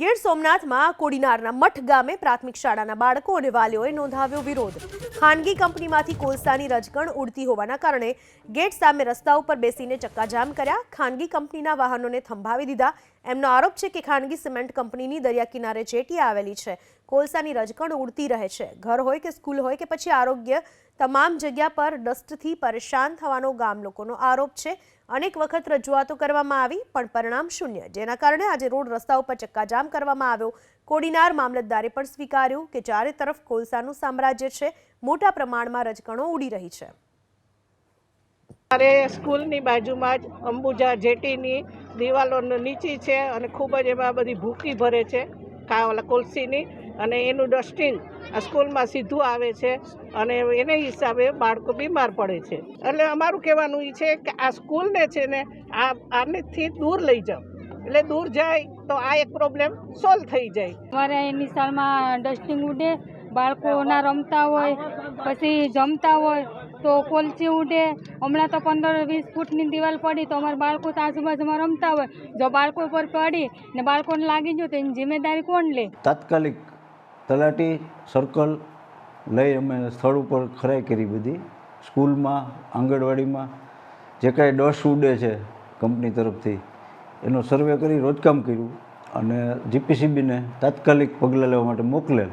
ગીર સોમનાથમાં કોડીનારના મઠ ગામે પ્રાથમિક શાળાના બાળકો અને વાલીઓએ નોંધાવ્યો વિરોધ। ખાનગી કંપનીમાંથી કોલસાની રજકણ ઉડતી હોવાના કારણે ગેટ સામે રસ્તા ઉપર બેસીને ચક્કાજામ કર્યા। ખાનગી કંપનીના વાહનોને થંભાવી દીધા। એમનો આરોપ છે કે ખાનગી સિમેન્ટ કંપનીની દરિયા કિનારે જેટી આવેલી છે, કોલસાની રજકણ ઉડતી રહે છે। ઘર હોય કે સ્કૂલ હોય કે પછી આરોગ્ય, તમામ જગ્યા પર ડસ્ટથી પરેશાન થવાનો ગામ લોકોનો આરોપ છે। અનેક વખત રજૂઆતો કરવામાં આવી પણ પરિણામ શૂન્ય, જેના કારણે આજે રોડ રસ્તા ઉપર ચક્કાજામ કરવામાં આવ્યો। કોડીનાર મામલતદારે પણ સ્વીકાર્યું કે ચારે તરફ કોલસાનું સામ્રાજ્ય છે, મોટા પ્રમાણમાં રજકણો ઉડી રહી છે। અરે સ્કૂલની બાજુમાં જ અંબુજા જેટીની દિવાલો નીચી છે અને ખૂબ જ એમાં બધી ભૂકી ભરે છે કોલસીની, અને એનું ડસ્ટિંગ આ સ્કૂલમાં સીધું આવે છે અને એને હિસાબે બાળકો બીમાર પડે છે। એટલે અમારું કહેવાનું એ છે કે આ સ્કૂલને છે ને આનેથી દૂર લઈ જાઓ, એટલે દૂર જાય તો આ એક પ્રોબ્લેમ સોલ્વ થઈ જાય। અમારે એની સાલમાં ડસ્ટિંગ ઉડે, બાળકોના રમતા હોય, પછી જમતા હોય તો કોલસી ઉડે। હમણાં તો 15-20 ફૂટની દિવાલ પડી તો અમારા બાળકો તો આજુબાજુમાં રમતા હોય, જો બાળકો પર પડી ને બાળકોને લાગી ગયું તો એની જિમ્મેદારી કોણ લે? તાત્કાલિક તલાટી સર્કલ લઈ અમે સ્થળ ઉપર ખરાઈ કરી। બધી સ્કૂલમાં, આંગણવાડીમાં જે કાંઈ ડસ્ટ ઉડે છે કંપની તરફથી એનો સર્વે કરી રોજકામ કર્યું અને જીપીસીબીને તાત્કાલિક પગલાં લેવા માટે મોકલેલ।